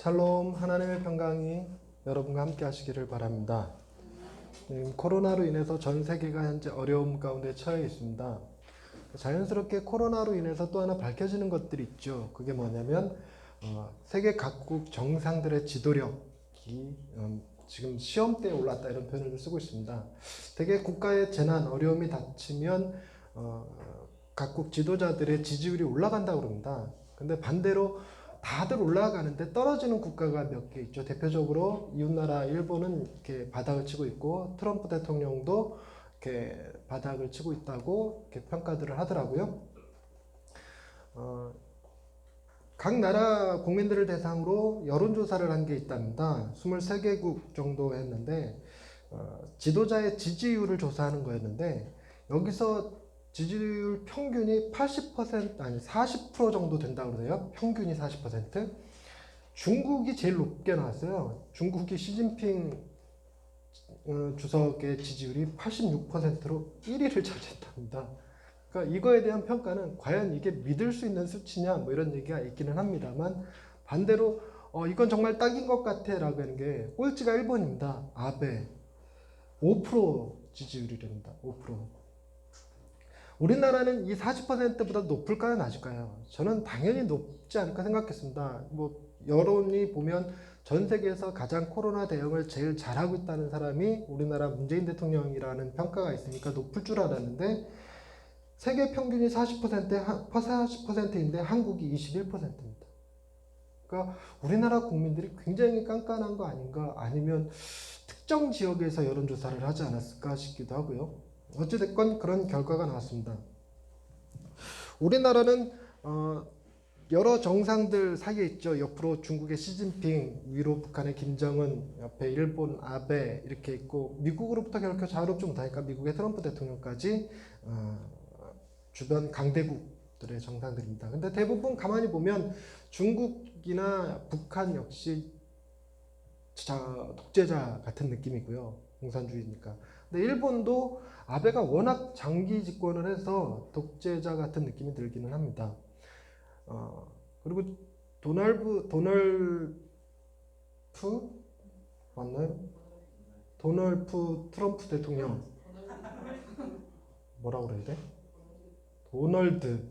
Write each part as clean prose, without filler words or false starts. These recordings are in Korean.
샬롬, 하나님의 평강이 여러분과 함께 하시기를 바랍니다. 코로나로 인해서 전 세계가 현재 어려움 가운데 처해 있습니다. 자연스럽게 코로나로 인해서 또 하나 밝혀지는 것들이 있죠. 그게 뭐냐면 세계 각국 정상들의 지도력이 지금 시험대에 올랐다, 이런 표현을 쓰고 있습니다. 대개 국가의 재난, 어려움이 닥치면 각국 지도자들의 지지율이 올라간다고 그럽니다. 근데 반대로 다들 올라가는데 떨어지는 국가가 몇 개 있죠. 대표적으로 이웃나라 일본은 이렇게 바닥을 치고 있고, 트럼프 대통령도 이렇게 바닥을 치고 있다고 이렇게 평가들을 하더라고요. 각 나라 국민들을 대상으로 여론조사를 한 게 있답니다. 23개국 정도 했는데 지도자의 지지율을 조사하는 거였는데, 여기서 지지율 평균이 80% 아니 40% 정도 된다고 그래요. 평균이 40%. 중국이 제일 높게 나왔어요. 중국이 시진핑 주석의 지지율이 86%로 1위를 차지했답니다. 그러니까 이거에 대한 평가는 과연 이게 믿을 수 있는 수치냐, 뭐 이런 얘기가 있기는 합니다만, 반대로 이건 정말 딱인 것 같아 라고 하는 게, 꼴찌가 일본입니다. 아베 5% 지지율이랍니다. 5%. 우리나라는 이 40%보다 높을까요, 낮을까요? 저는 당연히 높지 않을까 생각했습니다. 뭐 여론이 보면 전 세계에서 가장 코로나 대응을 제일 잘하고 있다는 사람이 우리나라 문재인 대통령이라는 평가가 있으니까 높을 줄 알았는데, 세계 평균이 40%인데 한국이 21%입니다. 그러니까 우리나라 국민들이 굉장히 깐깐한 거 아닌가, 아니면 특정 지역에서 여론조사를 하지 않았을까 싶기도 하고요. 어찌됐건 그런 결과가 나왔습니다. 우리나라는 여러 정상들 사이에 있죠. 옆으로 중국의 시진핑, 위로 북한의 김정은, 옆에 일본 아베 이렇게 있고, 미국으로부터 결코 자유롭지 못하니까 미국의 트럼프 대통령까지 주변 강대국들의 정상들입니다. 근데 대부분 가만히 보면 중국이나 북한 역시 독재자 같은 느낌이고요. 공산주의니까. 근데 일본도 아베가 워낙 장기 집권을 해서 독재자 같은 느낌이 들기는 합니다. 그리고 도널프 맞나요? 도널프 트럼프 대통령, 뭐라고 그래야 돼? 도널드.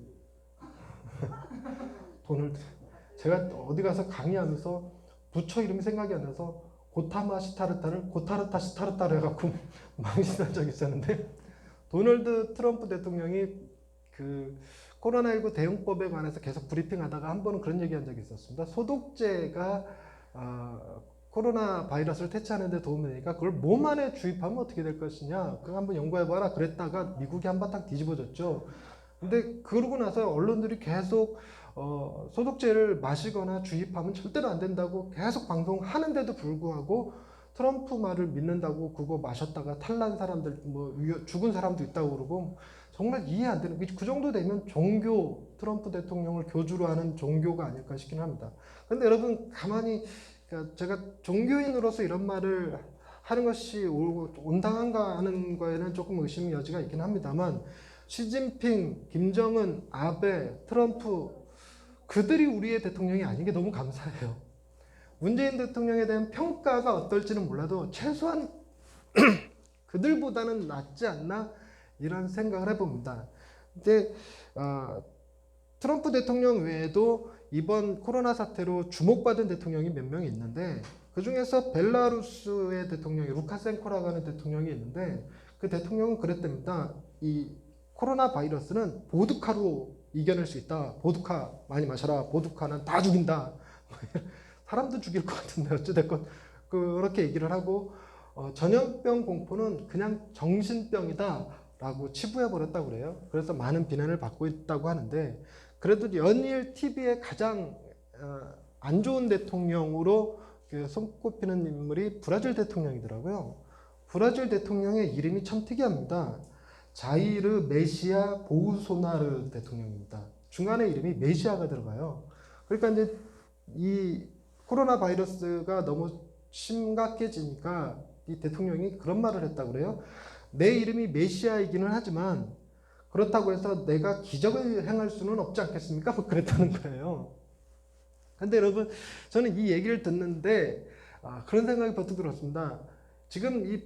제가 어디 가서 강의하면서 부처 이름이 생각이 안 나서 고타마 시타르타를 고타르타 시타르타로 해갖고 망신한 적이 있었는데, 도널드 트럼프 대통령이 그 코로나19 대응법에 관해서 계속 브리핑하다가 한 번은 그런 얘기한 적이 있었습니다. 소독제가 코로나 바이러스를 퇴치하는 데 도움이 되니까 그걸 몸 안에 주입하면 어떻게 될 것이냐, 그거 한번 연구해봐라 그랬다가 미국이 한바탕 뒤집어졌죠. 근데 그러고 나서 언론들이 계속 소독제를 마시거나 주입하면 절대로 안 된다고 계속 방송하는데도 불구하고, 트럼프 말을 믿는다고 그거 마셨다가 탈난 사람들, 뭐 죽은 사람도 있다고 그러고, 정말 이해 안 되는, 그 정도 되면 종교, 트럼프 대통령을 교주로 하는 종교가 아닐까 싶긴 합니다. 근데 여러분 가만히, 그러니까 제가 종교인으로서 이런 말을 하는 것이 온당한가 하는 거에는 조금 의심의 여지가 있긴 합니다만, 시진핑, 김정은, 아베, 트럼프, 그들이 우리의 대통령이 아닌 게 너무 감사해요. 문재인 대통령에 대한 평가가 어떨지는 몰라도 최소한 그들보다는 낫지 않나, 이런 생각을 해봅니다. 근데 트럼프 대통령 외에도 이번 코로나 사태로 주목받은 대통령이 몇 명이 있는데, 그 중에서 벨라루스의 대통령이 루카센코라고 하는 대통령이 있는데, 그 대통령은 그랬답니다. 이 코로나 바이러스는 보드카로 이겨낼 수 있다. 보드카 많이 마셔라. 보드카는 다 죽인다. 사람도 죽일 것 같은데 어찌됐건 그렇게 얘기를 하고, 전염병 공포는 그냥 정신병이다 라고 치부해버렸다고 그래요. 그래서 많은 비난을 받고 있다고 하는데, 그래도 연일 TV에 가장 안 좋은 대통령으로 손꼽히는 인물이 브라질 대통령이더라고요. 브라질 대통령의 이름이 참 특이합니다. 자이르 메시아 보우소나르 대통령입니다. 중간에 이름이 메시아가 들어가요. 그러니까 이제 이 코로나 바이러스가 너무 심각해지니까 이 대통령이 그런 말을 했다고 그래요. 내 이름이 메시아이기는 하지만 그렇다고 해서 내가 기적을 행할 수는 없지 않겠습니까? 뭐 그랬다는 거예요. 근데 여러분, 저는 이 얘기를 듣는데 그런 생각이 버뜩 들었습니다. 지금 이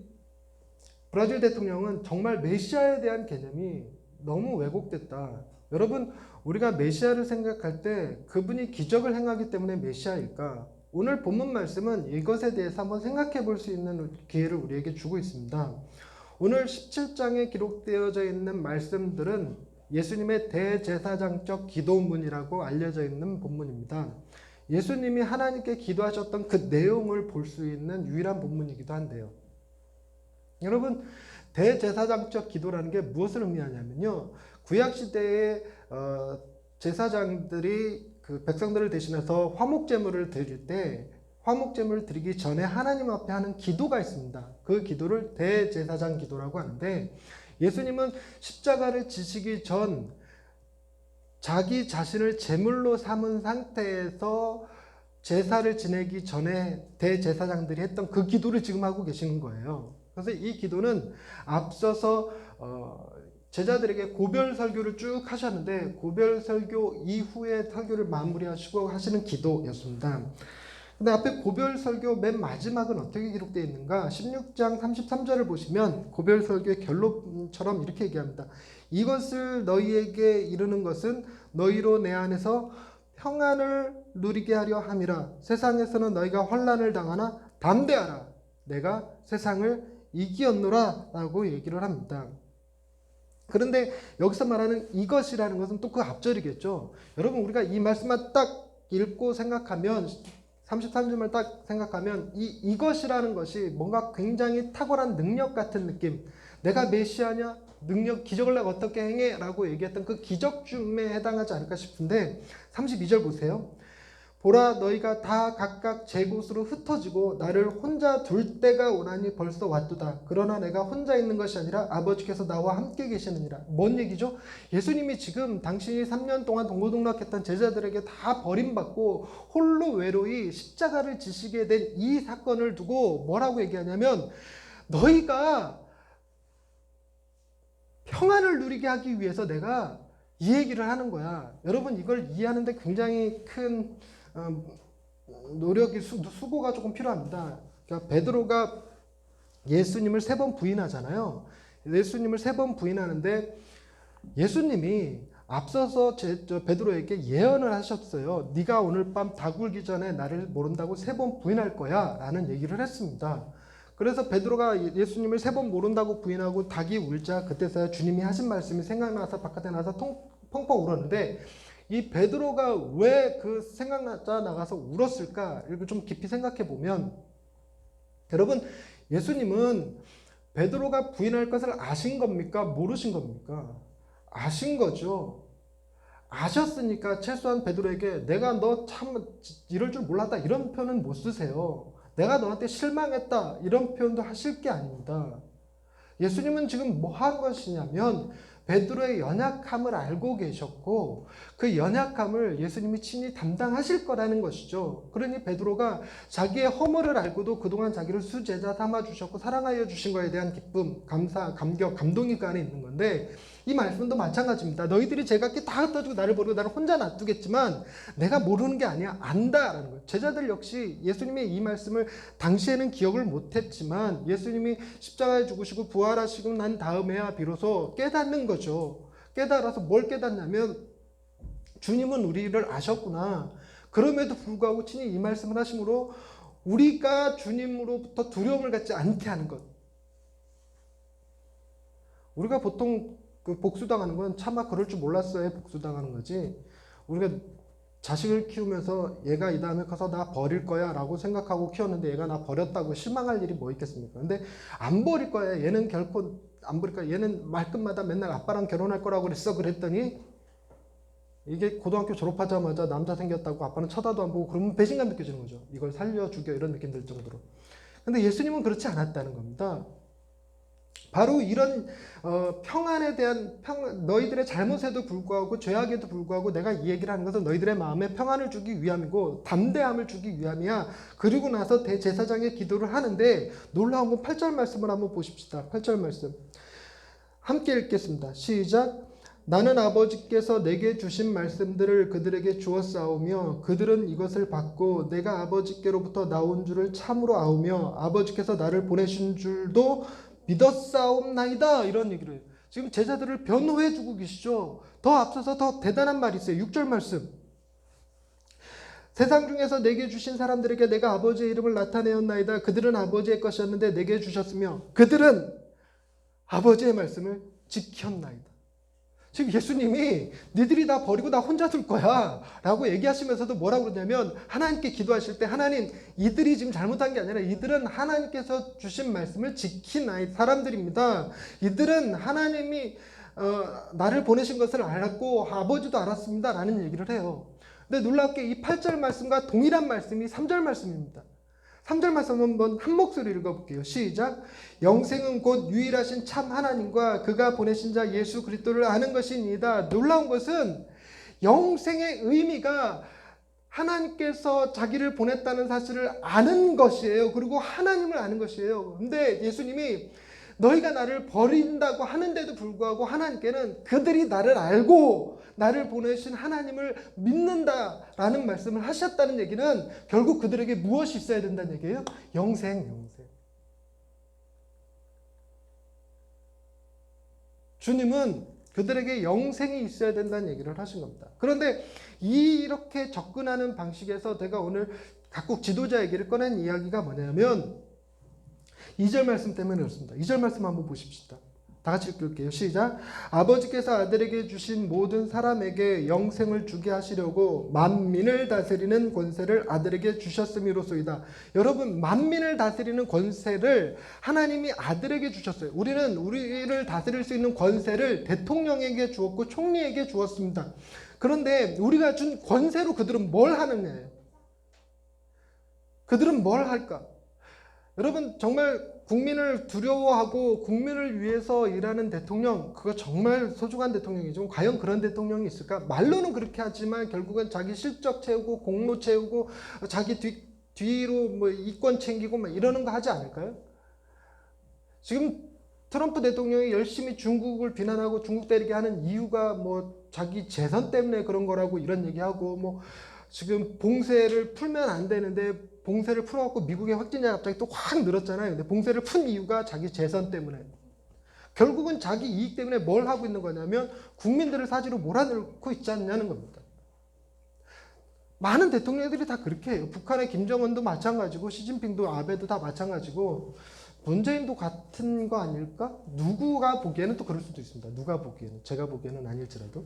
브라질 대통령은 정말 메시아에 대한 개념이 너무 왜곡됐다. 여러분, 우리가 메시아를 생각할 때 그분이 기적을 행하기 때문에 메시아일까? 오늘 본문 말씀은 이것에 대해서 한번 생각해 볼 수 있는 기회를 우리에게 주고 있습니다. 오늘 17장에 기록되어져 있는 말씀들은 예수님의 대제사장적 기도문이라고 알려져 있는 본문입니다. 예수님이 하나님께 기도하셨던 그 내용을 볼 수 있는 유일한 본문이기도 한데요. 여러분, 대제사장적 기도라는 게 무엇을 의미하냐면요, 구약시대의 제사장들이 그 백성들을 대신해서 화목제물을 드릴 때, 화목제물을 드리기 전에 하나님 앞에 하는 기도가 있습니다. 그 기도를 대제사장 기도라고 하는데, 예수님은 십자가를 지시기 전 자기 자신을 제물로 삼은 상태에서 제사를 지내기 전에 대제사장들이 했던 그 기도를 지금 하고 계시는 거예요. 그래서 이 기도는 앞서서 제자들에게 고별 설교를 쭉 하셨는데, 고별 설교 이후에 설교를 마무리하시고 하시는 기도였습니다. 근데 앞에 고별 설교 맨 마지막은 어떻게 기록되어 있는가? 16장 33절을 보시면 고별 설교의 결론처럼 이렇게 얘기합니다. 이것을 너희에게 이르는 것은 너희로 내 안에서 평안을 누리게 하려 함이라. 세상에서는 너희가 환난을 당하나 담대하라. 내가 세상을 이기었노라 라고 얘기를 합니다. 그런데 여기서 말하는 이것이라는 것은 또 그 앞절이겠죠. 여러분, 우리가 이 말씀만 딱 읽고 생각하면, 33절만 딱 생각하면 이것이라는 것이 뭔가 굉장히 탁월한 능력 같은 느낌, 내가 메시아냐, 능력, 기적을 내가 어떻게 행해 라고 얘기했던 그 기적쯤에 해당하지 않을까 싶은데, 32절 보세요. 보라, 너희가 다 각각 제 곳으로 흩어지고 나를 혼자 둘 때가 오나니 벌써 왔도다. 그러나 내가 혼자 있는 것이 아니라 아버지께서 나와 함께 계시느니라. 뭔 얘기죠? 예수님이 지금 당신이 3년 동안 동고동락했던 제자들에게 다 버림받고 홀로 외로이 십자가를 지시게 된 이 사건을 두고 뭐라고 얘기하냐면, 너희가 평안을 누리게 하기 위해서 내가 이 얘기를 하는 거야. 여러분, 이걸 이해하는데 굉장히 큰 노력이, 수고가 조금 필요합니다. 그러니까 베드로가 예수님을 3번 부인하잖아요. 예수님을 3번 부인하는데, 예수님이 앞서서 베드로에게 예언을 하셨어요. 네가 오늘 밤 다 굴기 전에 나를 모른다고 3번 부인할 거야 라는 얘기를 했습니다. 그래서 베드로가 예수님을 3번 모른다고 부인하고 닭이 울자, 그때서야 주님이 하신 말씀이 생각나서 바깥에 나서 펑펑 울었는데, 이 베드로가 왜 그 생각나자 나가서 울었을까? 이걸 좀 깊이 생각해 보면, 여러분, 예수님은 베드로가 부인할 것을 아신 겁니까? 모르신 겁니까? 아신 거죠. 아셨으니까 최소한 베드로에게 내가 너 참 이럴 줄 몰랐다 이런 표현은 못 쓰세요. 내가 너한테 실망했다 이런 표현도 하실 게 아닙니다. 예수님은 지금 뭐 한 것이냐면, 베드로의 연약함을 알고 계셨고 그 연약함을 예수님이 친히 담당하실 거라는 것이죠. 그러니 베드로가 자기의 허물을 알고도 그동안 자기를 수제자 삼아주셨고 사랑하여 주신 것에 대한 기쁨, 감사, 감격, 감동이 그 안에 있는 건데, 이 말씀도 마찬가지입니다. 너희들이 제각기 다 흩어지고 나를 버리고 나를 혼자 놔두겠지만 내가 모르는 게 아니야, 안다라는 거예요. 제자들 역시 예수님의 이 말씀을 당시에는 기억을 못했지만 예수님이 십자가에 죽으시고 부활하시고 난 다음에야 비로소 깨닫는 거죠. 깨달아서 뭘 깨닫냐면, 주님은 우리를 아셨구나. 그럼에도 불구하고 친히 이 말씀을 하심으로 우리가 주님으로부터 두려움을 갖지 않게 하는 것. 우리가 보통 그 복수당하는 건 차마 그럴 줄 몰랐어야 복수당하는 거지, 우리가 자식을 키우면서 얘가 이 다음에 커서 나 버릴 거야 라고 생각하고 키웠는데 얘가 나 버렸다고 실망할 일이 뭐 있겠습니까? 근데 안 버릴 거야, 얘는 결코 안 버릴 거야, 얘는 말끝마다 맨날 아빠랑 결혼할 거라고 그랬더니 이게 고등학교 졸업하자마자 남자 생겼다고 아빠는 쳐다도 안 보고, 그러면 배신감 느껴지는 거죠. 이걸 살려 죽여 이런 느낌 들 정도로. 근데 예수님은 그렇지 않았다는 겁니다. 바로 이런 평안에 대한, 너희들의 잘못에도 불구하고 죄악에도 불구하고 내가 이 얘기를 하는 것은 너희들의 마음에 평안을 주기 위함이고 담대함을 주기 위함이야. 그리고 나서 대제사장의 기도를 하는데, 놀라운 건 8절 말씀을 한번 보십시다. 8절 말씀 함께 읽겠습니다. 시작. 나는 아버지께서 내게 주신 말씀들을 그들에게 주었사오며 그들은 이것을 받고 내가 아버지께로부터 나온 줄을 참으로 아오며 아버지께서 나를 보내신 줄도 믿었사옵나이다. 이런 얘기를 해요. 지금 제자들을 변호해 주고 계시죠. 더 앞서서 더 대단한 말이 있어요. 6절 말씀. 세상 중에서 내게 주신 사람들에게 내가 아버지의 이름을 나타내었나이다. 그들은 아버지의 것이었는데 내게 주셨으며 그들은 아버지의 말씀을 지켰나이다. 지금 예수님이 니들이 다 버리고 나 혼자 둘 거야 라고 얘기하시면서도 뭐라고 그러냐면 하나님께 기도하실 때 하나님 이들이 지금 잘못한 게 아니라 이들은 하나님께서 주신 말씀을 지킨 사람들입니다. 이들은 하나님이 나를 보내신 것을 알았고 아버지도 알았습니다 라는 얘기를 해요. 근데 놀랍게 이 8절 말씀과 동일한 말씀이 3절 말씀입니다. 3절 말씀 한번 한 목소리 읽어볼게요. 시작. 영생은 곧 유일하신 참 하나님과 그가 보내신 자 예수 그리스도를 아는 것이니이다. 놀라운 것은 영생의 의미가 하나님께서 자기를 보냈다는 사실을 아는 것이에요. 그리고 하나님을 아는 것이에요. 근데 예수님이 너희가 나를 버린다고 하는데도 불구하고 하나님께는 그들이 나를 알고 나를 보내신 하나님을 믿는다라는 말씀을 하셨다는 얘기는 결국 그들에게 무엇이 있어야 된다는 얘기예요? 영생. 주님은 그들에게 영생이 있어야 된다는 얘기를 하신 겁니다. 그런데 이렇게 접근하는 방식에서 제가 오늘 각국 지도자에게를 꺼낸 이야기가 뭐냐면 2절 말씀 때문에 그렇습니다. 2절 말씀 한번 보십시다. 다 같이 읽을게요. 시작. 아버지께서 아들에게 주신 모든 사람에게 영생을 주게 하시려고 만민을 다스리는 권세를 아들에게 주셨음이로소이다. 여러분, 만민을 다스리는 권세를 하나님이 아들에게 주셨어요. 우리는 우리를 다스릴 수 있는 권세를 대통령에게 주었고 총리에게 주었습니다. 그런데 우리가 준 권세로 그들은 뭘 하느냐예요. 그들은 뭘 할까? 여러분, 정말 국민을 두려워하고 국민을 위해서 일하는 대통령, 그거 정말 소중한 대통령이죠. 과연 그런 대통령이 있을까? 말로는 그렇게 하지만 결국은 자기 실적 채우고 공로 채우고 자기 뒤로 뭐 이권 챙기고 막 이러는 거 하지 않을까요? 지금 트럼프 대통령이 열심히 중국을 비난하고 중국 때리게 하는 이유가 뭐 자기 재선 때문에 그런 거라고 이런 얘기하고 뭐 지금 봉쇄를 풀면 안 되는데 봉쇄를 풀어갖고 미국의 확진자가 갑자기 또 확 늘었잖아요. 근데 봉쇄를 푼 이유가 자기 재선 때문에. 결국은 자기 이익 때문에 뭘 하고 있는 거냐면 국민들을 사지로 몰아넣고 있지 않냐는 겁니다. 많은 대통령들이 다 그렇게 해요. 북한의 김정은도 마찬가지고 시진핑도 아베도 다 마찬가지고 문재인도 같은 거 아닐까? 누구가 보기에는 또 그럴 수도 있습니다. 누가 보기에는. 제가 보기에는 아닐지라도.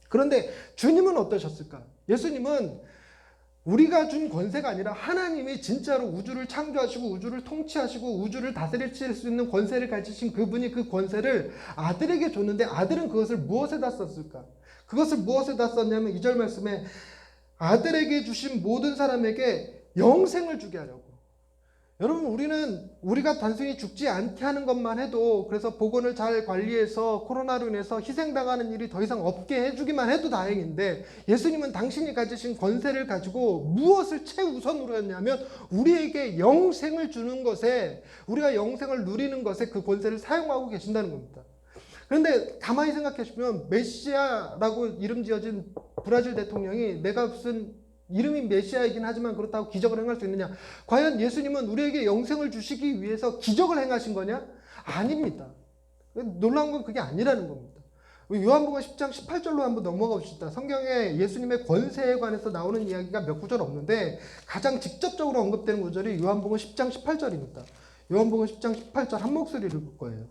그런데 주님은 어떠셨을까? 예수님은 우리가 준 권세가 아니라 하나님이 진짜로 우주를 창조하시고 우주를 통치하시고 우주를 다스릴 수 있는 권세를 가지신 그분이 그 권세를 아들에게 줬는데 아들은 그것을 무엇에다 썼을까? 그것을 무엇에다 썼냐면 2절 말씀에 아들에게 주신 모든 사람에게 영생을 주게 하려고. 여러분, 우리가 단순히 죽지 않게 하는 것만 해도, 그래서 보건을 잘 관리해서 코로나로 인해서 희생당하는 일이 더 이상 없게 해주기만 해도 다행인데, 예수님은 당신이 가지신 권세를 가지고 무엇을 최우선으로 했냐면 우리에게 영생을 주는 것에, 우리가 영생을 누리는 것에 그 권세를 사용하고 계신다는 겁니다. 그런데 가만히 생각해 보면 메시아라고 이름 지어진 브라질 대통령이 내가 무슨 이름이 메시아이긴 하지만 그렇다고 기적을 행할 수 있느냐? 과연 예수님은 우리에게 영생을 주시기 위해서 기적을 행하신 거냐? 아닙니다. 놀라운 건 그게 아니라는 겁니다. 요한복음 10장 18절로 한번 넘어가 봅시다. 성경에 예수님의 권세에 관해서 나오는 이야기가 몇 구절 없는데 가장 직접적으로 언급되는 구절이 요한복음 10장 18절입니다. 요한복음 10장 18절 한 목소리를 읽을 거예요.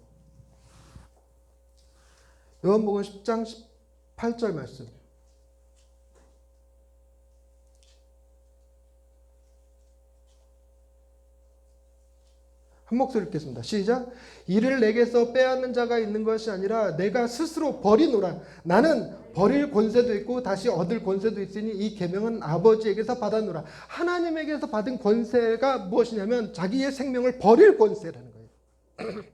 요한복음 10장 18절 말씀. 한 목소리 읽겠습니다. 시작. 이를 내게서 빼앗는 자가 있는 것이 아니라 내가 스스로 버리노라. 나는 버릴 권세도 있고 다시 얻을 권세도 있으니 이 계명은 아버지에게서 받았노라. 하나님에게서 받은 권세가 무엇이냐면 자기의 생명을 버릴 권세라는 거예요.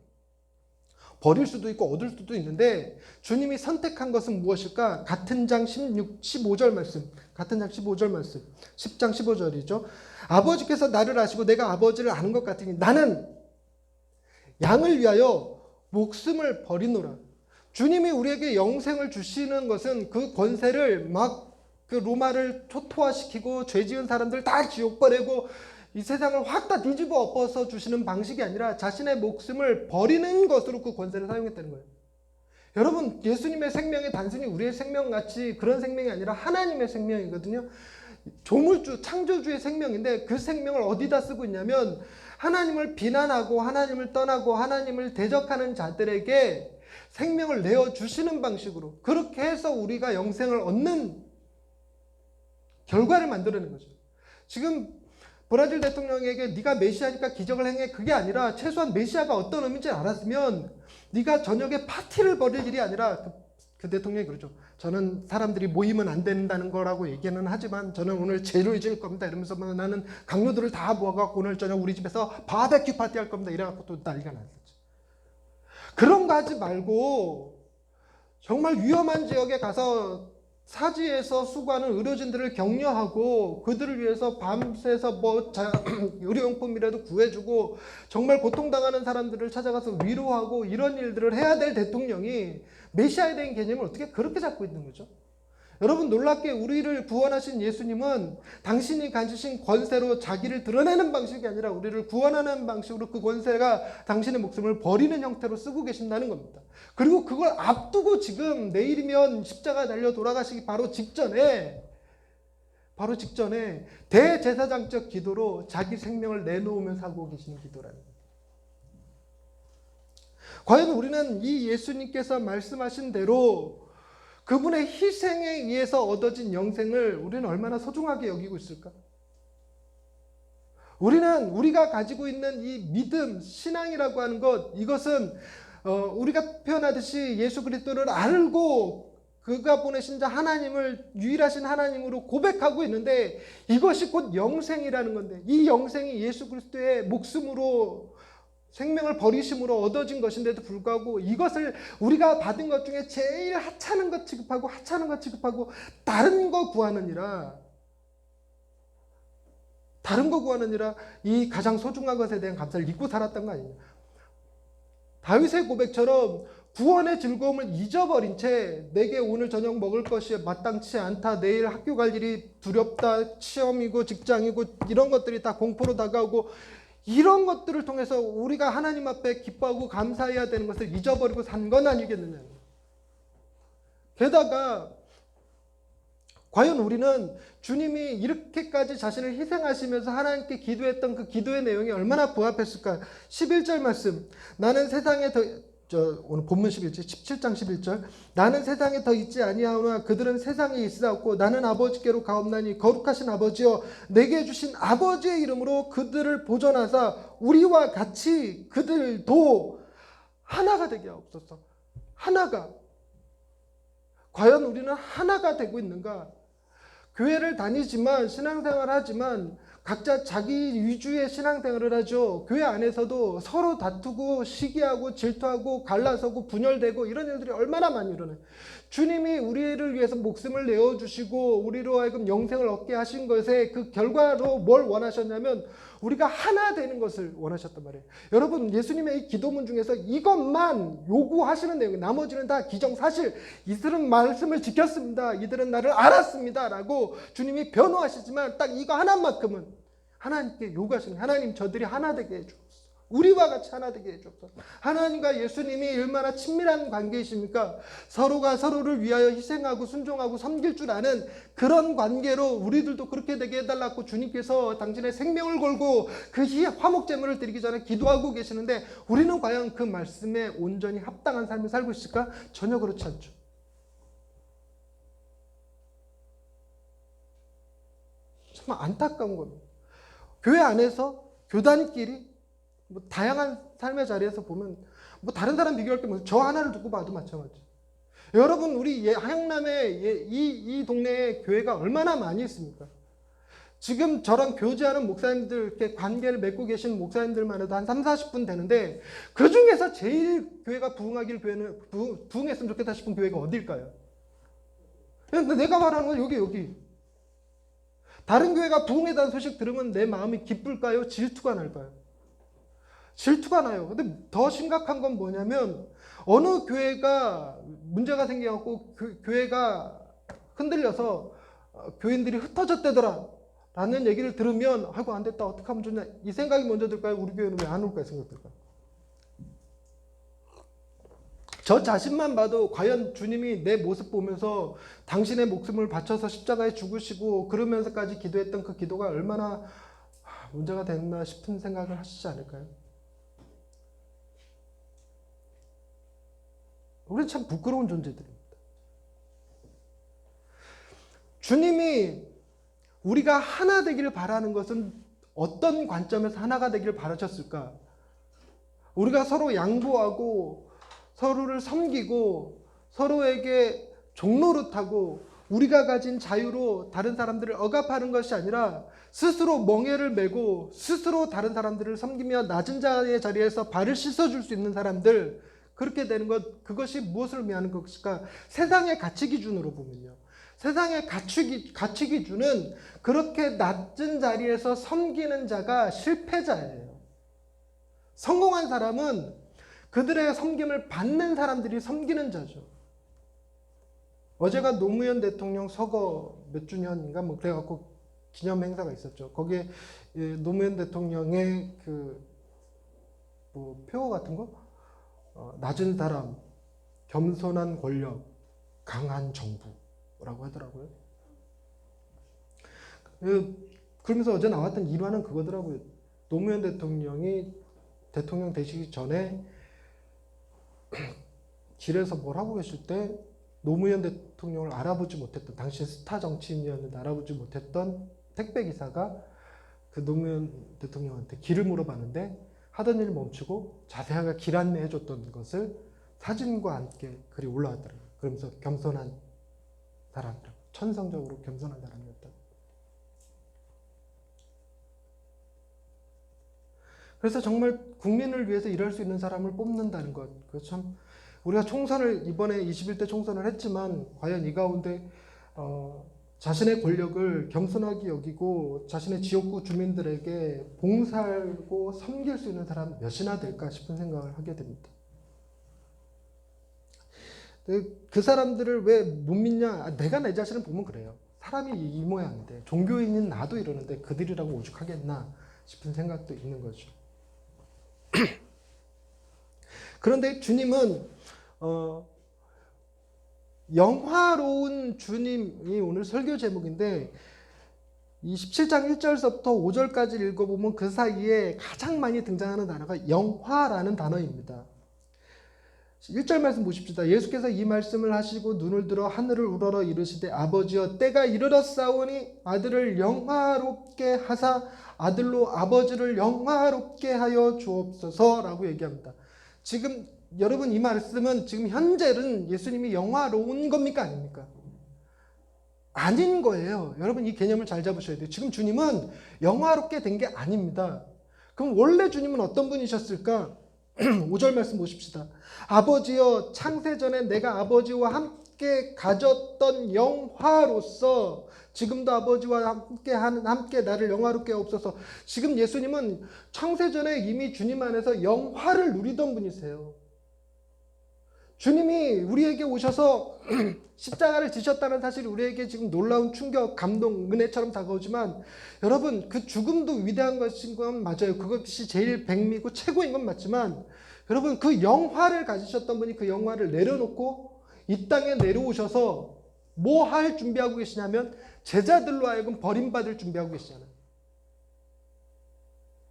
버릴 수도 있고 얻을 수도 있는데 주님이 선택한 것은 무엇일까? 같은 장 15절 말씀. 같은 장 15절 말씀. 10장 15절이죠. 아버지께서 나를 아시고 내가 아버지를 아는 것 같으니 나는 양을 위하여 목숨을 버리노라. 주님이 우리에게 영생을 주시는 것은 그 권세를 막 그 로마를 초토화시키고 죄 지은 사람들 다 지옥 보내고 이 세상을 확 다 뒤집어 엎어서 주시는 방식이 아니라 자신의 목숨을 버리는 것으로 그 권세를 사용했다는 거예요. 여러분, 예수님의 생명이 단순히 우리의 생명같이 그런 생명이 아니라 하나님의 생명이거든요. 조물주, 창조주의 생명인데 그 생명을 어디다 쓰고 있냐면 하나님을 비난하고 하나님을 떠나고 하나님을 대적하는 자들에게 생명을 내어주시는 방식으로 그렇게 해서 우리가 영생을 얻는 결과를 만들어낸 거죠. 지금 브라질 대통령에게 네가 메시아니까 기적을 행해, 그게 아니라 최소한 메시아가 어떤 의미인지 알았으면 네가 저녁에 파티를 벌일 일이 아니라 그 대통령이 그러죠. 저는 사람들이 모이면 안 된다는 거라고 얘기는 하지만 저는 오늘 죄를 지을 겁니다. 이러면서 나는 강요들을 다 모아갖고 오늘 저녁 우리 집에서 바베큐 파티 할 겁니다. 이래갖고 또 난리가 났었죠. 그런 거 하지 말고 정말 위험한 지역에 가서 사지에서 수고하는 의료진들을 격려하고 그들을 위해서 밤새서 의료용품이라도 구해주고 정말 고통당하는 사람들을 찾아가서 위로하고 이런 일들을 해야 될 대통령이 메시아에 대한 개념을 어떻게 그렇게 잡고 있는 거죠? 여러분, 놀랍게 우리를 구원하신 예수님은 당신이 가지신 권세로 자기를 드러내는 방식이 아니라 우리를 구원하는 방식으로 그 권세가 당신의 목숨을 버리는 형태로 쓰고 계신다는 겁니다. 그리고 그걸 앞두고 지금 내일이면 십자가 달려 돌아가시기 바로 직전에 대제사장적 기도로 자기 생명을 내놓으면서 하고 계시는 기도라는 거예요. 과연 우리는 이 예수님께서 말씀하신 대로 그분의 희생에 의해서 얻어진 영생을 우리는 얼마나 소중하게 여기고 있을까? 우리가 가지고 있는 이 믿음, 신앙이라고 하는 것, 이것은 우리가 표현하듯이 예수 그리스도를 알고 그가 보내신 자 하나님을 유일하신 하나님으로 고백하고 있는데 이것이 곧 영생이라는 건데 이 영생이 예수 그리스도의 목숨으로 생명을 버리심으로 얻어진 것인데도 불구하고 이것을 우리가 받은 것 중에 제일 하찮은 것 취급하고 다른 거 구하느니라 이 가장 소중한 것에 대한 감사를 잊고 살았던 거 아니냐. 다윗의 고백처럼 구원의 즐거움을 잊어버린 채 내게 오늘 저녁 먹을 것이 마땅치 않다, 내일 학교 갈 일이 두렵다, 시험이고 직장이고 이런 것들이 다 공포로 다가오고 이런 것들을 통해서 우리가 하나님 앞에 기뻐하고 감사해야 되는 것을 잊어버리고 산 건 아니겠느냐. 게다가 과연 우리는 주님이 이렇게까지 자신을 희생하시면서 하나님께 기도했던 그 기도의 내용이 얼마나 부합했을까. 11절 말씀, 나는 세상에 오늘 본문 17장 11절, 나는 세상에 더 있지 아니하오나 그들은 세상에 있사옵고 나는 아버지께로 가옵나니 거룩하신 아버지여 내게 주신 아버지의 이름으로 그들을 보존하사 우리와 같이 그들도 하나가 되게 하옵소서. 하나가. 과연 우리는 하나가 되고 있는가? 교회를 다니지만 신앙생활을 하지만 각자 자기 위주의 신앙생활을 하죠. 교회 안에서도 서로 다투고 시기하고 질투하고 갈라서고 분열되고 이런 일들이 얼마나 많이 일어나요. 주님이 우리를 위해서 목숨을 내어주시고 우리로 하여금 영생을 얻게 하신 것의 그 결과로 뭘 원하셨냐면 우리가 하나 되는 것을 원하셨단 말이에요. 여러분, 예수님의 이 기도문 중에서 이것만 요구하시는 내용이, 나머지는 다 기정사실, 이들은 말씀을 지켰습니다, 이들은 나를 알았습니다 라고 주님이 변호하시지만 딱 이거 하나만큼은 하나님께 요구하시는, 하나님 저들이 하나 되게 해주옵소서. 우리와 같이 하나 되게 해주옵소서. 하나님과 예수님이 얼마나 친밀한 관계이십니까? 서로가 서로를 위하여 희생하고 순종하고 섬길 줄 아는 그런 관계로 우리들도 그렇게 되게 해달라고 주님께서 당신의 생명을 걸고 그 화목제물을 드리기 전에 기도하고 계시는데 우리는 과연 그 말씀에 온전히 합당한 삶을 살고 있을까? 전혀 그렇지 않죠. 정말 안타까운 겁니다. 교회 안에서 교단끼리 다양한 삶의 자리에서 보면 다른 사람 비교할 게 저 하나를 두고 봐도 마찬가지. 여러분, 우리 하영남의 이 동네에 교회가 얼마나 많이 있습니까? 지금 저랑 교제하는 목사님들, 이렇게 관계를 맺고 계신 목사님들만 해도 한 30-40분 되는데 그 중에서 제일 교회가 부흥했으면 좋겠다 싶은 교회가 어딜까요? 내가 말하는 건 여기. 다른 교회가 부흥에 대한 소식 들으면 내 마음이 기쁠까요? 질투가 날까요? 질투가 나요. 근데 더 심각한 건 뭐냐면 어느 교회가 문제가 생겨갖고 교회가 흔들려서 교인들이 흩어졌대더라 라는 얘기를 들으면 아이고 안 됐다 어떻게 하면 좋냐 이 생각이 먼저 들까요? 우리 교회는 왜 안 올까 생각 들까요? 저 자신만 봐도 과연 주님이 내 모습 보면서 당신의 목숨을 바쳐서 십자가에 죽으시고 그러면서까지 기도했던 그 기도가 얼마나 문제가 됐나 싶은 생각을 하시지 않을까요? 우리는 참 부끄러운 존재들입니다. 주님이 우리가 하나 되기를 바라는 것은 어떤 관점에서 하나가 되기를 바라셨을까? 우리가 서로 양보하고 서로를 섬기고 서로에게 종노릇하고 우리가 가진 자유로 다른 사람들을 억압하는 것이 아니라 스스로 멍에를 메고 스스로 다른 사람들을 섬기며 낮은 자의 자리에서 발을 씻어줄 수 있는 사람들 그렇게 되는 것 그것이 무엇을 의미하는 것일까? 세상의 가치 기준으로 보면요. 세상의 가치 기준은 그렇게 낮은 자리에서 섬기는 자가 실패자예요. 성공한 사람은 그들의 섬김을 받는 사람들이 섬기는 자죠. 어제가 노무현 대통령 서거 몇 주년인가 뭐 그래갖고 기념 행사가 있었죠. 거기에 노무현 대통령의 그 뭐 표 같은 거 낮은 사람, 겸손한 권력, 강한 정부라고 하더라고요. 그러면서 어제 나왔던 일화는 그거더라고요. 노무현 대통령이 대통령 되시기 전에 길에서 뭘 하고 계실 때 노무현 대통령을 알아보지 못했던 당시 스타 정치인이었는데 알아보지 못했던 택배기사가 그 노무현 대통령한테 길을 물어봤는데 하던 일 멈추고 자세하게 길 안내해 줬던 것을 사진과 함께 글이 올라왔더라고요. 그러면서 겸손한 사람이라고 천성적으로 겸손한 사람이었다. 그래서 정말 국민을 위해서 일할 수 있는 사람을 뽑는다는 것, 그 참 우리가 총선을 이번에 21대 총선을 했지만 과연 이 가운데 자신의 권력을 겸손하게 여기고 자신의 지역구 주민들에게 봉사하고 섬길 수 있는 사람 몇이나 될까 싶은 생각을 하게 됩니다. 그 사람들을 왜 못 믿냐? 내가 내 자신을 보면 그래요. 사람이 이 모양인데 종교인인 나도 이러는데 그들이라고 오죽하겠나 싶은 생각도 있는 거죠. 그런데 주님은 영화로운 주님이 오늘 설교 제목인데 27장 1절서부터 5절까지 읽어보면 그 사이에 가장 많이 등장하는 단어가 영화라는 단어입니다. 1절 말씀 보십시다. 예수께서 이 말씀을 하시고 눈을 들어 하늘을 우러러 이르시되 아버지여 때가 이르렀사오니 아들을 영화롭게 하사 아들로 아버지를 영화롭게 하여 주옵소서라고 얘기합니다. 지금 여러분 이 말씀은 지금 현재는 예수님이 영화로운 겁니까 아닙니까? 아닌 거예요. 여러분 이 개념을 잘 잡으셔야 돼요. 지금 주님은 영화롭게 된 게 아닙니다. 그럼 원래 주님은 어떤 분이셨을까? 5절 말씀 보십시다. 아버지여 창세전에 내가 아버지와 함께 가졌던 영화로서 지금도 아버지와 함께 나를 영화롭게 하옵소서. 지금 예수님은 창세전에 이미 주님 안에서 영화를 누리던 분이세요. 주님이 우리에게 오셔서 십자가를 지셨다는 사실이 우리에게 지금 놀라운 충격, 감동, 은혜처럼 다가오지만 여러분 그 죽음도 위대한 것인 건 맞아요. 그것이 제일 백미고 최고인 건 맞지만 여러분 그 영화를 가지셨던 분이 그 영화를 내려놓고 이 땅에 내려오셔서 뭐 할 준비하고 계시냐면 제자들로 하여금 버림받을 준비하고 계시잖아요.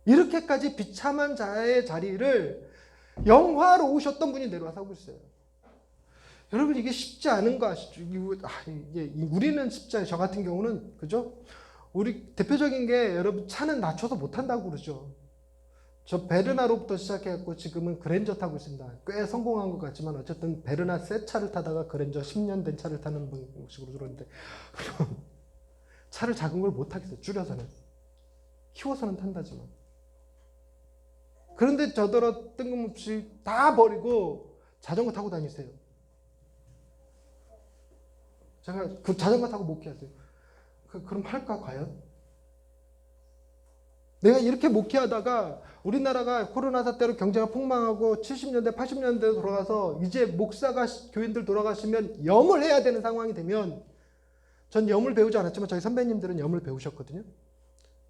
이렇게까지 비참한 자의 자리를 영화로 오셨던 분이 내려와서 하고 있어요. 여러분 이게 쉽지 않은 거 아시죠? 우리는 쉽지 않아요. 저 같은 경우는 그죠? 우리 대표적인 게 여러분 차는 낮춰서 못 탄다고 그러죠. 저 베르나로부터 시작해갖고 지금은 그랜저 타고 있습니다. 꽤 성공한 것 같지만 어쨌든 베르나 새 차를 타다가 그랜저 10년 된 차를 타는 식으로 들었는데 차를 작은 걸 못 타겠어요. 줄여서는. 키워서는 탄다지만. 그런데 저더러 뜬금없이 다 버리고 자전거 타고 다니세요. 제가 그 자전거 타고 못 피하세요. 그럼 할까 과연? 내가 이렇게 목회하다가 우리나라가 코로나 사태로 경제가 폭망하고 70년대, 80년대로 돌아가서 이제 목사가 교인들 돌아가시면 염을 해야 되는 상황이 되면, 전 염을 배우지 않았지만 저희 선배님들은 염을 배우셨거든요.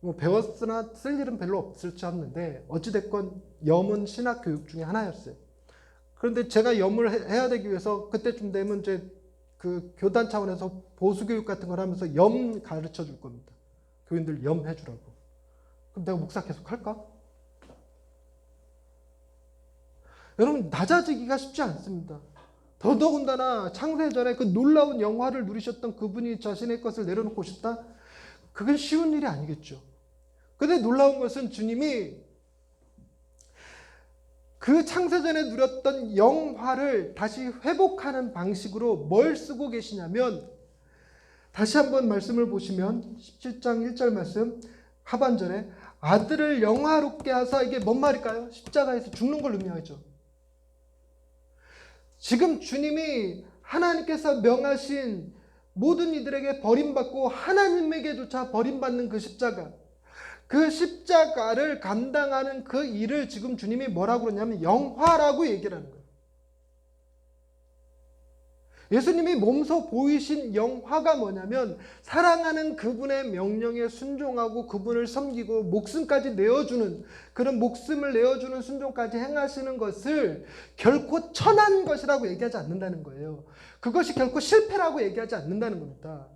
뭐 배웠으나 쓸 일은 별로 없을지 않는데 어찌됐건 염은 신학 교육 중에 하나였어요. 그런데 제가 염을 해야 되기 위해서 그때쯤 되면 이제 그 교단 차원에서 보수 교육 같은 걸 하면서 염 가르쳐 줄 겁니다. 교인들 염 해주라고. 그럼 내가 목사 계속 할까? 여러분, 낮아지기가 쉽지 않습니다. 더더군다나 창세전에 그 놀라운 영화를 누리셨던 그분이 자신의 것을 내려놓고 싶다? 그건 쉬운 일이 아니겠죠. 근데 놀라운 것은 주님이 그 창세전에 누렸던 영화를 다시 회복하는 방식으로 뭘 쓰고 계시냐면, 다시 한번 말씀을 보시면 17장 1절 말씀 하반절에 아들을 영화롭게 하사, 이게 뭔 말일까요? 십자가에서 죽는 걸 의미하죠. 지금 주님이 하나님께서 명하신 모든 이들에게 버림받고 하나님에게조차 버림받는 그 십자가, 그 십자가를 감당하는 그 일을 지금 주님이 뭐라고 그러냐면 영화라고 얘기를 하는 거예요. 예수님이 몸소 보이신 영화가 뭐냐면 사랑하는 그분의 명령에 순종하고 그분을 섬기고 목숨까지 내어주는, 그런 목숨을 내어주는 순종까지 행하시는 것을 결코 천한 것이라고 얘기하지 않는다는 거예요. 그것이 결코 실패라고 얘기하지 않는다는 겁니다.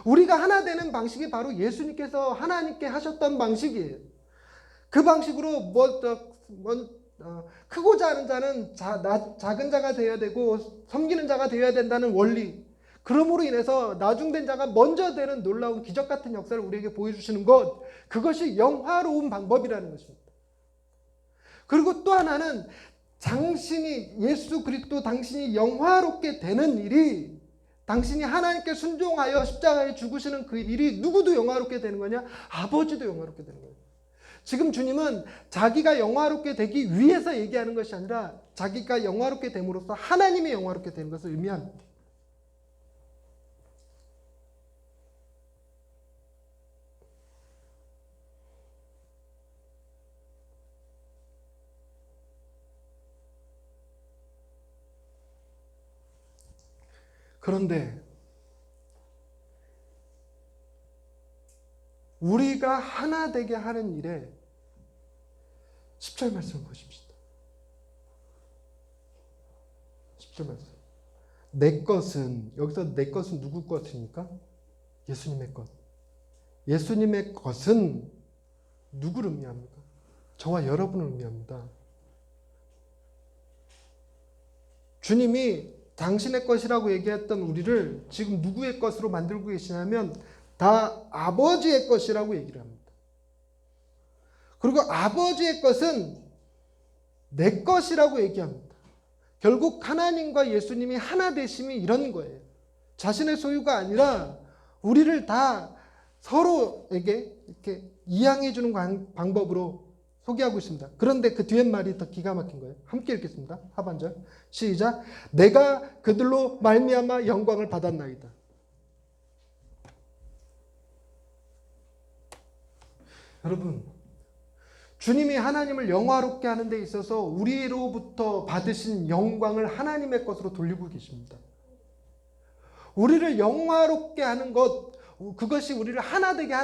우리가 하나 되는 방식이 바로 예수님께서 하나님께 하셨던 방식이에요. 그 방식으로 크고자 하는 자는 작은 자가 되어야 되고 섬기는 자가 되어야 된다는 원리, 그러므로 인해서 나중된 자가 먼저 되는 놀라운 기적 같은 역사를 우리에게 보여주시는 것, 그것이 영화로운 방법이라는 것입니다. 그리고 또 하나는 당신이 예수 그리스도, 당신이 영화롭게 되는 일이, 당신이 하나님께 순종하여 십자가에 죽으시는 그 일이 누구도 영화롭게 되는 거냐? 아버지도 영화롭게 되는 거예요. 지금 주님은 자기가 영화롭게 되기 위해서 얘기하는 것이 아니라 자기가 영화롭게 됨으로써 하나님이 영화롭게 되는 것을 의미합니다. 그런데 우리가 하나 되게 하는 일에 10절 말씀을 보십시다. 10절 말씀. 내 것은, 여기서 내 것은 누구 것입니까? 예수님의 것. 예수님의 것은 누구를 의미합니까? 저와 여러분을 의미합니다. 주님이 당신의 것이라고 얘기했던 우리를 지금 누구의 것으로 만들고 계시냐면 다 아버지의 것이라고 얘기를 합니다. 그리고 아버지의 것은 내 것이라고 얘기합니다. 결국 하나님과 예수님이 하나 되심이 이런 거예요. 자신의 소유가 아니라 우리를 다 서로에게 이렇게 이양해 주는 방법으로 소개하고 있습니다. 그런데 그 뒤에 말이 더 기가 막힌 거예요. 함께 읽겠습니다. 하반절 시작. 내가 그들로 말미암아 영광을 받았나이다. 여러분, 주님이 하나님을 영화롭게 하는 데 있어서 우리로부터 받으신 영광을 하나님의 것으로 돌리고 계십니다. 우리를 영화롭게 하는 것, 그것이 우리를 하나 되게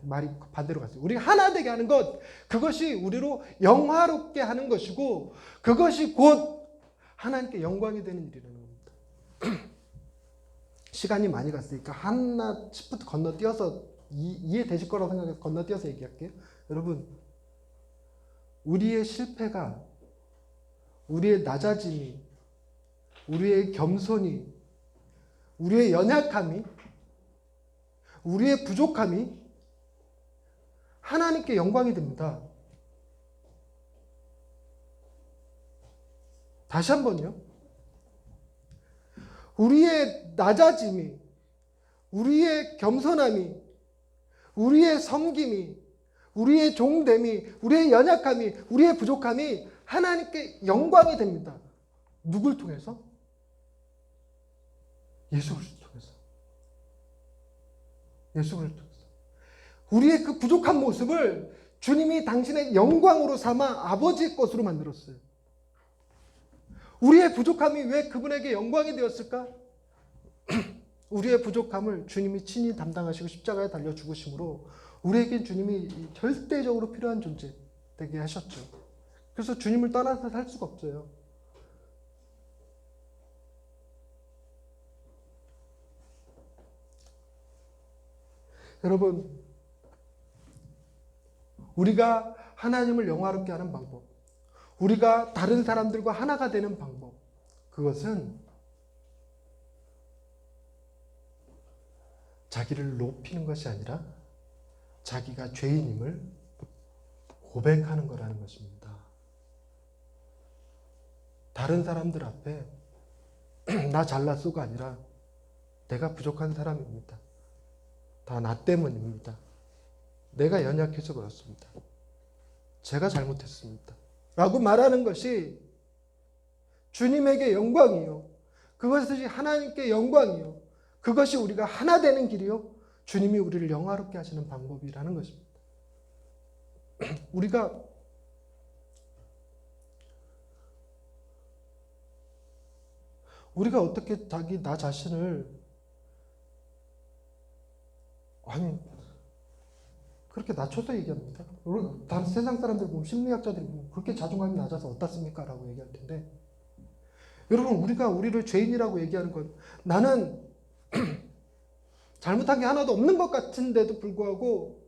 말이 반대로 갔어요. 우리 하나 되게 하는 것, 그것이 우리로 영화롭게 하는 것이고, 그것이 곧 하나님께 영광이 되는 일이라는 겁니다. 시간이 많이 갔으니까 하나 10부터 건너뛰어서 이해되실 거라고 생각해서 건너뛰어서 얘기할게요. 여러분, 우리의 실패가, 우리의 낮아짐이, 우리의 겸손이, 우리의 연약함이, 우리의 부족함이 하나님께 영광이 됩니다. 다시 한번요. 우리의 낮아짐이, 우리의 겸손함이, 우리의 섬김이, 우리의 종됨이, 우리의 연약함이, 우리의 부족함이 하나님께 영광이 됩니다. 누굴 통해서? 예수 그리스도 통해서. 예수 그리스도 통해서. 우리의 그 부족한 모습을 주님이 당신의 영광으로 삼아 아버지의 것으로 만들었어요. 우리의 부족함이 왜 그분에게 영광이 되었을까? 우리의 부족함을 주님이 친히 담당하시고 십자가에 달려 죽으심으로 우리에게 주님이 절대적으로 필요한 존재 되게 하셨죠. 그래서 주님을 떠나서 살 수가 없어요. 여러분, 우리가 하나님을 영화롭게 하는 방법, 우리가 다른 사람들과 하나가 되는 방법, 그것은 자기를 높이는 것이 아니라 자기가 죄인임을 고백하는 거라는 것입니다. 다른 사람들 앞에 나 잘났소가 아니라 내가 부족한 사람입니다. 다 나 때문입니다. 내가 연약해서 그렇습니다. 제가 잘못했습니다. 라고 말하는 것이 주님에게 영광이요. 그것이 하나님께 영광이요. 그것이 우리가 하나 되는 길이요. 주님이 우리를 영화롭게 하시는 방법이라는 것입니다. 우리가 어떻게 나 자신을 그렇게 낮춰서 얘기합니다. 다른 세상 사람들 보면 심리학자들이 보면 그렇게 자존감이 낮아서 어떻습니까? 라고 얘기할 텐데, 여러분, 우리가 우리를 죄인이라고 얘기하는 건 나는 잘못한 게 하나도 없는 것 같은데도 불구하고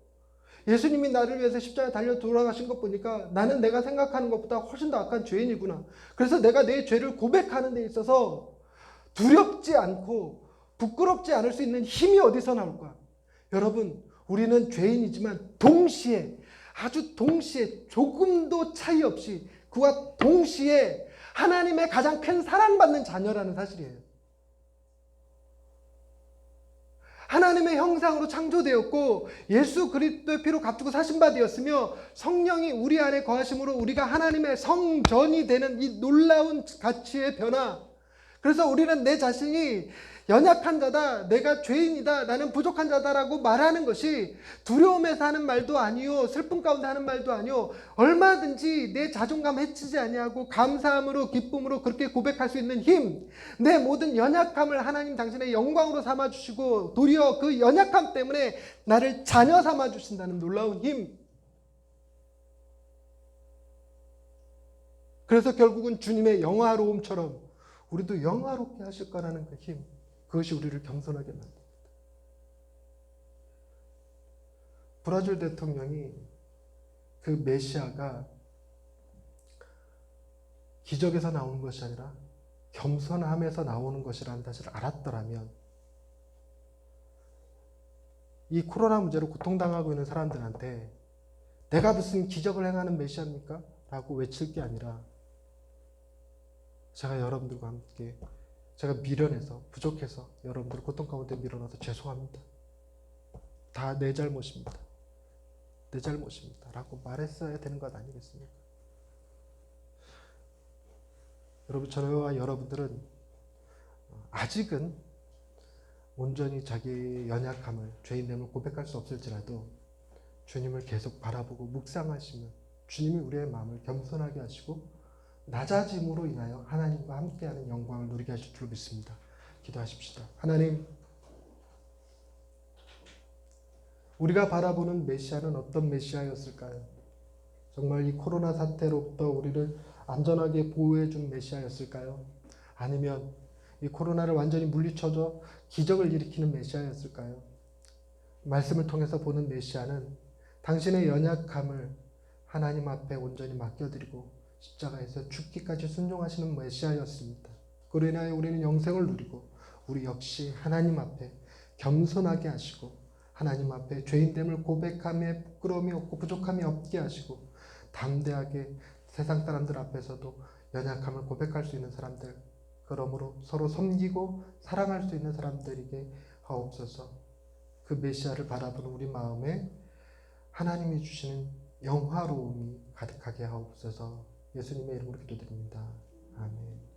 예수님이 나를 위해서 십자가에 달려 돌아가신 것 보니까 나는 내가 생각하는 것보다 훨씬 더 악한 죄인이구나. 그래서 내가 내 죄를 고백하는 데 있어서 두렵지 않고 부끄럽지 않을 수 있는 힘이 어디서 나올까? 여러분, 우리는 죄인이지만 동시에, 아주 동시에 조금도 차이 없이 그와 동시에 하나님의 가장 큰 사랑받는 자녀라는 사실이에요. 하나님의 형상으로 창조되었고 예수 그리스도의 피로 값주고 사신 바 되었으며 성령이 우리 안에 거하심으로 우리가 하나님의 성전이 되는 이 놀라운 가치의 변화. 그래서 우리는 내 자신이 연약한 자다, 내가 죄인이다, 나는 부족한 자다라고 말하는 것이 두려움에서 하는 말도 아니요, 슬픔 가운데 하는 말도 아니요, 얼마든지 내 자존감 해치지 아니하고 감사함으로 기쁨으로 그렇게 고백할 수 있는 힘, 내 모든 연약함을 하나님 당신의 영광으로 삼아주시고 도리어 그 연약함 때문에 나를 자녀 삼아주신다는 놀라운 힘. 그래서 결국은 주님의 영화로움처럼 우리도 영화롭게 하실 거라는 그 힘, 그것이 우리를 겸손하게 만듭니다. 브라질 대통령이 그 메시아가 기적에서 나오는 것이 아니라 겸손함에서 나오는 것이라는 사실을 알았더라면 이 코로나 문제로 고통당하고 있는 사람들한테 내가 무슨 기적을 행하는 메시아입니까? 라고 외칠 게 아니라 제가 여러분들과 함께 제가 미련해서 부족해서 여러분들 고통 가운데 밀어넣어서 죄송합니다. 다 내 잘못입니다. 내 잘못입니다. 라고 말했어야 되는 것 아니겠습니까? 여러분, 저와 여러분들은 아직은 온전히 자기의 연약함을, 죄인됨을 고백할 수 없을지라도 주님을 계속 바라보고 묵상하시면 주님이 우리의 마음을 겸손하게 하시고 낮아짐으로 인하여 하나님과 함께하는 영광을 누리게 하실 줄 믿습니다. 기도하십시다. 하나님, 우리가 바라보는 메시아는 어떤 메시아였을까요? 정말 이 코로나 사태로부터 우리를 안전하게 보호해 준 메시아였을까요? 아니면 이 코로나를 완전히 물리쳐줘 기적을 일으키는 메시아였을까요? 말씀을 통해서 보는 메시아는 당신의 연약함을 하나님 앞에 온전히 맡겨드리고 십자가에서 죽기까지 순종하시는 메시아였습니다. 그로 인하여 우리는 영생을 누리고 우리 역시 하나님 앞에 겸손하게 하시고 하나님 앞에 죄인됨을 고백함에 부끄러움이 없고 부족함이 없게 하시고 담대하게 세상 사람들 앞에서도 연약함을 고백할 수 있는 사람들, 그러므로 서로 섬기고 사랑할 수 있는 사람들에게 하옵소서. 그 메시아를 바라보는 우리 마음에 하나님이 주시는 영화로움이 가득하게 하옵소서. 예수님의 이름으로 기도드립니다. 아멘.